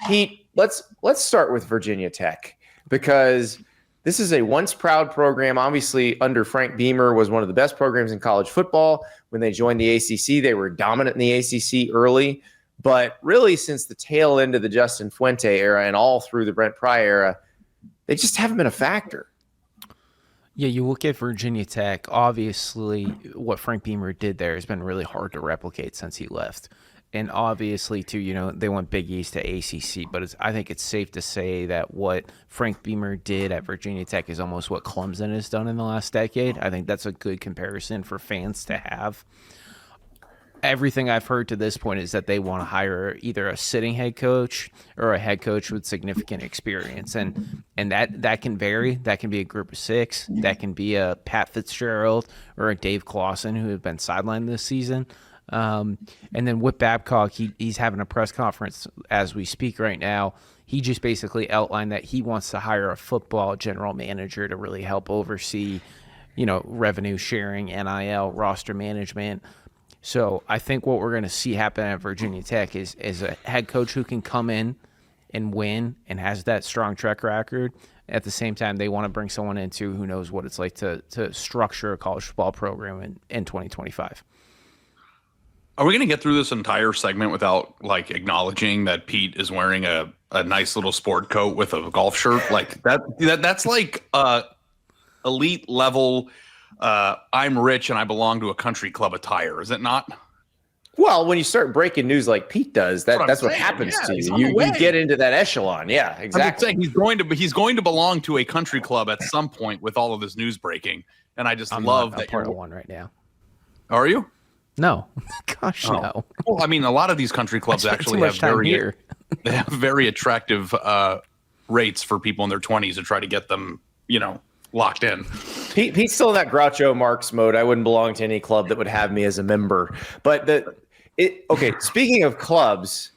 Pete, let's start with Virginia Tech, because this is a once proud program. Obviously, under Frank Beamer, was one of the best programs in college football. When they joined the ACC, they were dominant in the ACC early. But really, since the tail end of the Justin Fuente era and all through the Brent Pry era, they just haven't been a factor. Yeah, you look at Virginia Tech, obviously what Frank Beamer did there has been really hard to replicate since he left. And obviously, too, they went Big East to ACC, but I think it's safe to say that what Frank Beamer did at Virginia Tech is almost what Clemson has done in the last decade. I think that's a good comparison for fans to have. Everything I've heard to this point is that they want to hire either a sitting head coach or a head coach with significant experience. And that can vary. That can be a group of 6. That can be a Pat Fitzgerald or a Dave Clawson, who have been sidelined this season. And then Whit Babcock, he's having a press conference as we speak right now. He just basically outlined that he wants to hire a football general manager to really help oversee, revenue sharing, NIL, roster management. So I think what we're going to see happen at Virginia Tech is a head coach who can come in and win and has that strong track record. At the same time, they want to bring someone in too who knows what it's like to structure a college football program in 2025. Are we going to get through this entire segment without acknowledging that Pete is wearing a nice little sport coat with a golf shirt? That's like elite level. I'm rich and I belong to a country club attire. Is it not? Well, when you start breaking news like Pete does, that's what happens to you. You get into that echelon. Yeah, exactly. I'm saying he's going to belong to a country club at some point with all of this news breaking. And I just love that part of one right now. Are you? No, gosh, no. Well, I mean, a lot of these country clubs actually have they have very attractive rates for people in their 20s to try to get them, locked in. Pete's still in that Groucho Marx mode. I wouldn't belong to any club that would have me as a member. But speaking of clubs,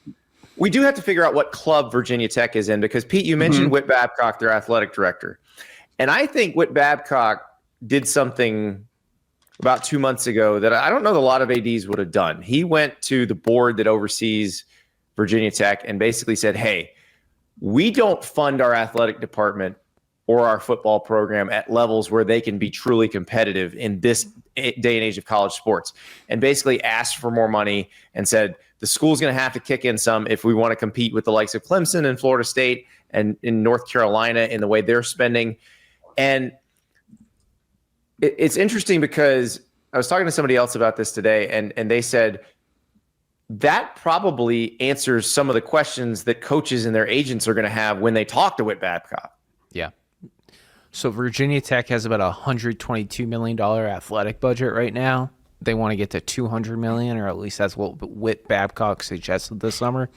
we do have to figure out what club Virginia Tech is in, because Pete, you mentioned Whit Babcock, their athletic director, and I think Whit Babcock did something about 2 months ago that I don't know that a lot of ADs would have done. He went to the board that oversees Virginia Tech and basically said, hey, we don't fund our athletic department or our football program at levels where they can be truly competitive in this day and age of college sports, and basically asked for more money and said the school's going to have to kick in some if we want to compete with the likes of Clemson and Florida State and in North Carolina in the way they're spending. And it's interesting because I was talking to somebody else about this today, and they said that probably answers some of the questions that coaches and their agents are going to have when they talk to Whit Babcock. Yeah. So Virginia Tech has about a $122 million athletic budget right now. They want to get to $200 million, or at least that's what Whit Babcock suggested this summer.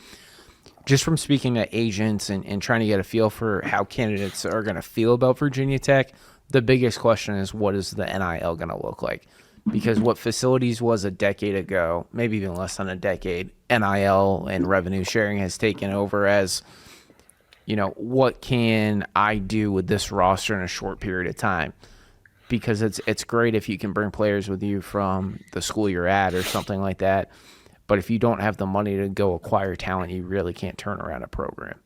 Just from speaking to agents and trying to get a feel for how candidates are going to feel about Virginia Tech, the biggest question is, what is the NIL going to look like? Because what facilities was a decade ago, maybe even less than a decade, NIL and revenue sharing has taken over as, what can I do with this roster in a short period of time? Because it's great if you can bring players with you from the school you're at or something like that. But if you don't have the money to go acquire talent, you really can't turn around a program.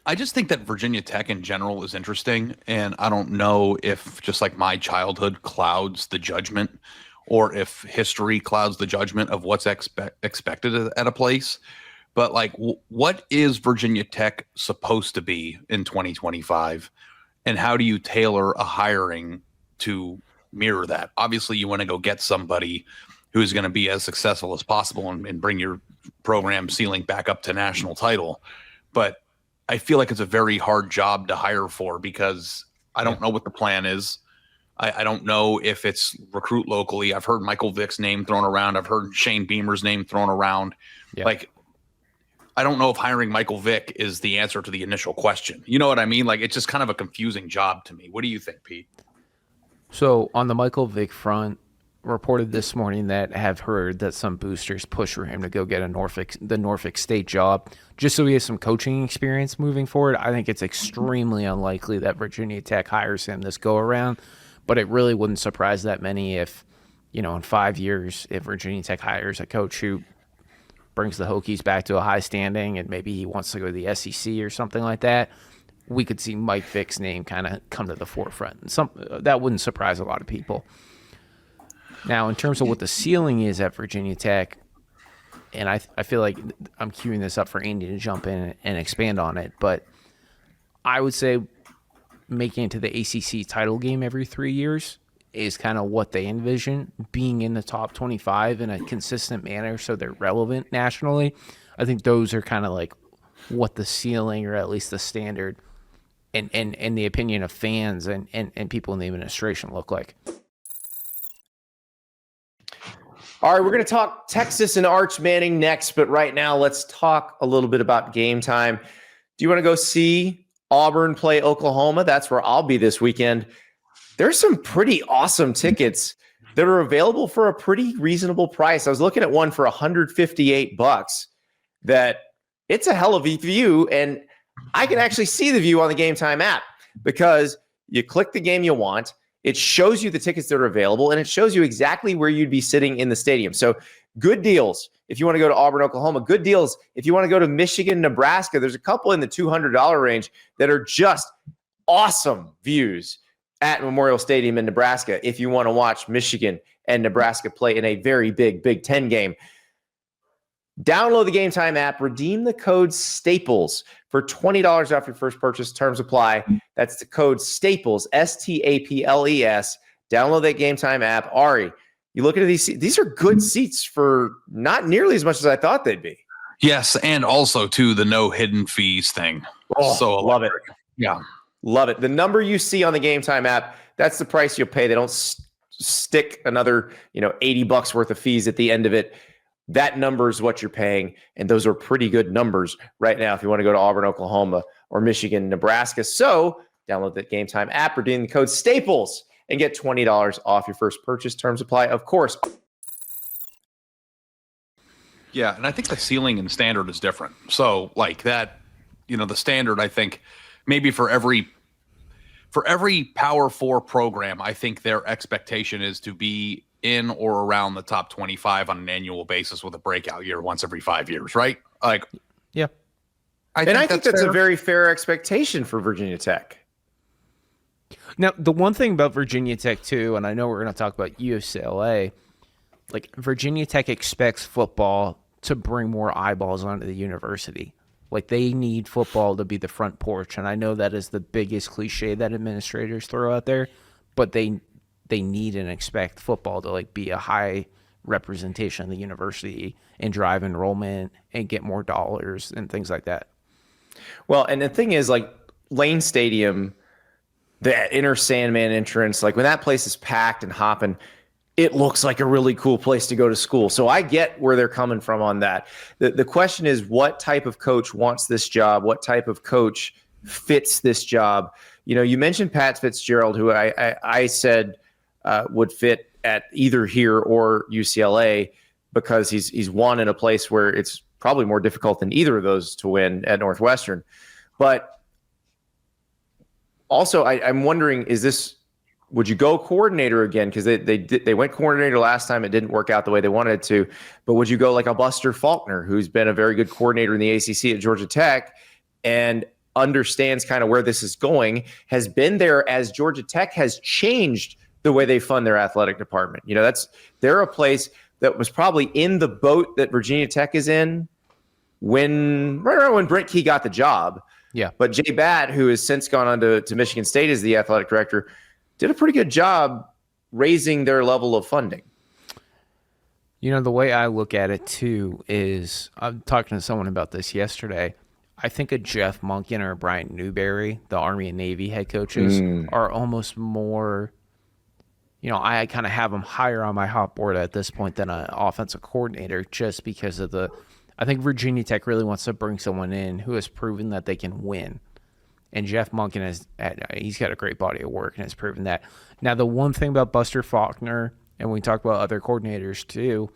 I just think that Virginia Tech in general is interesting, and I don't know if just like my childhood clouds the judgment, or if history clouds the judgment of what's expected at a place. But what is Virginia Tech supposed to be in 2025, and how do you tailor a hiring to mirror that? Obviously, you want to go get somebody who's going to be as successful as possible and bring your program ceiling back up to national title. But I feel like it's a very hard job to hire for, because I don't know what the plan is. I don't know if it's recruit locally. I've heard Michael Vick's name thrown around. I've heard Shane Beamer's name thrown around. Yeah. I don't know if hiring Michael Vick is the answer to the initial question. You know what I mean? It's just kind of a confusing job to me. What do you think, Pete? So on the Michael Vick front, reported this morning that have heard that some boosters push for him to go get the Norfolk State job just so he has some coaching experience moving forward. I think it's extremely unlikely that Virginia Tech hires him this go around, but it really wouldn't surprise that many if, in 5 years, if Virginia Tech hires a coach who brings the Hokies back to a high standing, and maybe he wants to go to the SEC or something like that, we could see Mike Vick's name kind of come to the forefront. And that wouldn't surprise a lot of people. Now, in terms of what the ceiling is at Virginia Tech, and I feel like I'm queuing this up for Andy to jump in and expand on it, but I would say making it to the ACC title game every 3 years is kind of what they envision, being in the top 25 in a consistent manner so they're relevant nationally. I think those are kind of like what the ceiling, or at least the standard, and the opinion of fans and people in the administration look like. All right, we're going to talk Texas and Arch Manning next, but right now let's talk a little bit about Game Time. Do you want to go see Auburn play Oklahoma? That's where I'll be this weekend. There's some pretty awesome tickets that are available for a pretty reasonable price. I was looking at one for $158 that it's a hell of a view, and I can actually see the view on the Game Time app because you click the game you want. It shows you the tickets that are available, and it shows you exactly where you'd be sitting in the stadium. So good deals if you want to go to Auburn, Oklahoma. Good deals if you want to go to Michigan, Nebraska. There's a couple in the $200 range that are just awesome views at Memorial Stadium in Nebraska if you want to watch Michigan and Nebraska play in a very big Big Ten game. Download the Game Time app, redeem the code STAPLES for $20 off your first purchase. Terms apply. That's the code STAPLES, STAPLES. Download that Game Time app. Ari, you look at these are good seats for not nearly as much as I thought they'd be. Yes, and also, too, the no hidden fees thing. Oh, so love it. Yeah. Love it. The number you see on the Game Time app, that's the price you'll pay. They don't stick another, $80 worth of fees at the end of it. That number is what you're paying, and those are pretty good numbers right now if you want to go to Auburn, Oklahoma, or Michigan, Nebraska. So download that Game Time app, redeem the code STAPLES, and get $20 off your first purchase. Terms apply, of course. Yeah, and I think the ceiling and standard is different. So like that, the standard, I think maybe for every Power 4 program, I think their expectation is to be in or around the top 25 on an annual basis with a breakout year once every 5 years, right? Like, yeah. I think that's a very fair expectation for Virginia Tech. Now, the one thing about Virginia Tech, too, and I know we're going to talk about UCLA, like Virginia Tech expects football to bring more eyeballs onto the university. Like they need football to be the front porch. And I know that is the biggest cliche that administrators throw out there, but they need and expect football to like be a high representation of the university and drive enrollment and get more dollars and things like that. Well, and the thing is, like Lane Stadium, the inner Sandman entrance, like when that place is packed and hopping, it looks like a really cool place to go to school. So I get where they're coming from on that. The question is, what type of coach wants this job? What type of coach fits this job? You mentioned Pat Fitzgerald, who I said would fit at either here or UCLA because he's won in a place where it's probably more difficult than either of those to win at Northwestern. But also, I'm wondering, would you go coordinator again? Because they went coordinator last time. It didn't work out the way they wanted it to. But would you go like a Buster Faulkner, who's been a very good coordinator in the ACC at Georgia Tech and understands kind of where this is going, has been there as Georgia Tech has changed the way they fund their athletic department. They're a place that was probably in the boat that Virginia Tech is in right around when Brent Key got the job. Yeah. But Jay Batt, who has since gone on to Michigan State as the athletic director, did a pretty good job raising their level of funding. The way I look at it, too, is I'm talking to someone about this yesterday. I think a Jeff Monken or a Brian Newberry, the Army and Navy head coaches, are almost more, I kind of have them higher on my hot board at this point than an offensive coordinator just because of I think Virginia Tech really wants to bring someone in who has proven that they can win. And Jeff Monken he's got a great body of work and has proven that. Now, the one thing about Buster Faulkner, and we talk about other coordinators too,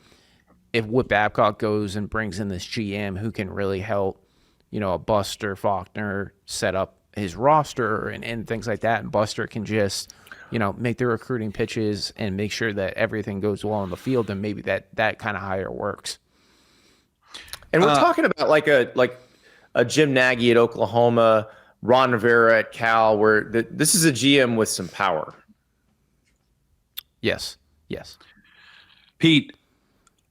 if Whit Babcock goes and brings in this GM who can really help, a Buster Faulkner set up his roster and things like that, and Buster can just, make the recruiting pitches and make sure that everything goes well on the field, and maybe that kind of hire works. And we're talking about like a Jim Nagy at Oklahoma, Ron Rivera at Cal, where this is a GM with some power. Yes. Pete,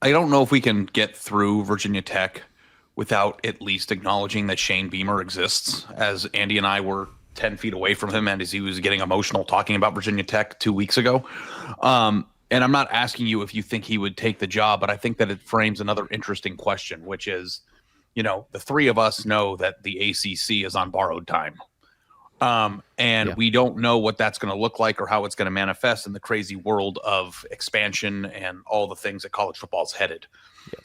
I don't know if we can get through Virginia Tech without at least acknowledging that Shane Beamer exists, as Andy and I were 10 feet away from him and as he was getting emotional talking about Virginia Tech 2 weeks ago. And I'm not asking you if you think he would take the job, but I think that it frames another interesting question, which is, the three of us know that the ACC is on borrowed time. We don't know what that's going to look like or how it's going to manifest in the crazy world of expansion and all the things that college football is headed. Yeah.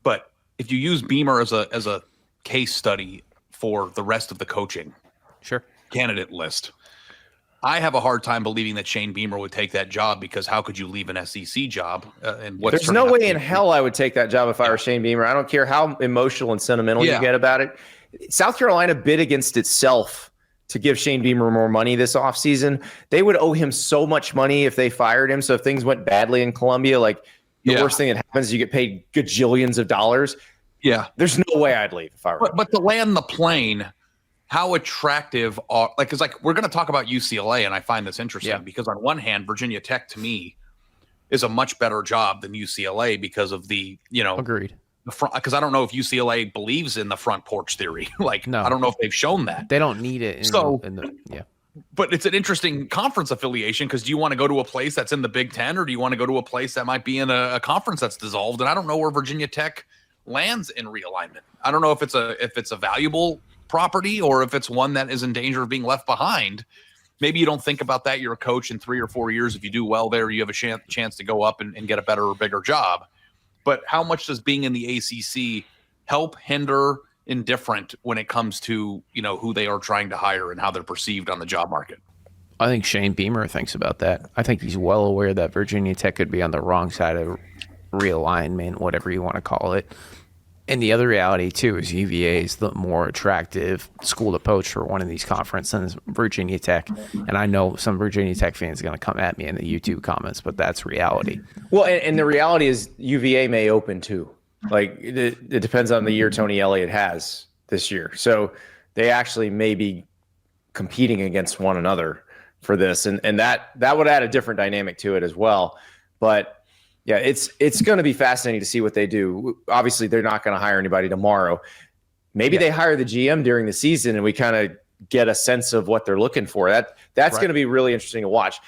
But if you use Beamer as a case study for the rest of the coaching candidate list, I have a hard time believing that Shane Beamer would take that job, because how could you leave an SEC job? There's no way in hell I would take that job if I were Shane Beamer. I don't care how emotional and sentimental you get about it. South Carolina bid against itself to give Shane Beamer more money this offseason. They would owe him so much money if they fired him. So if things went badly in Columbia, like the worst thing that happens is you get paid gajillions of dollars. Yeah. There's no way I'd leave if I were. But to land the plane, how attractive are, because we're going to talk about UCLA, and I find this interesting because on one hand, Virginia Tech to me is a much better job than UCLA because of the, agreed. Because I don't know if UCLA believes in the front porch theory. No. I don't know if they've shown that. They don't need it. But it's an interesting conference affiliation, because do you want to go to a place that's in the Big Ten, or do you want to go to a place that might be in a conference that's dissolved? And I don't know where Virginia Tech lands in realignment. I don't know if it's a valuable property or if it's one that is in danger of being left behind. Maybe you don't think about that. You're a coach in 3 or 4 years. If you do well there, you have a chance to go up and get a better or bigger job. But how much does being in the ACC help, hinder, indifferent when it comes to, who they are trying to hire and how they're perceived on the job market? I think Shane Beamer thinks about that. I think he's well aware that Virginia Tech could be on the wrong side of realignment, whatever you want to call it. And the other reality, too, is UVA is the more attractive school to poach for one of these conferences than Virginia Tech. And I know some Virginia Tech fans are going to come at me in the YouTube comments, but that's reality. Well, and the reality is UVA may open, too. It depends on the year Tony Elliott has this year. So they actually may be competing against one another for this. And that would add a different dynamic to it as well. But yeah, it's going to be fascinating to see what they do. Obviously, they're not going to hire anybody tomorrow. Maybe they hire the GM during the season and we kind of get a sense of what they're looking for. That's going to be really interesting to watch.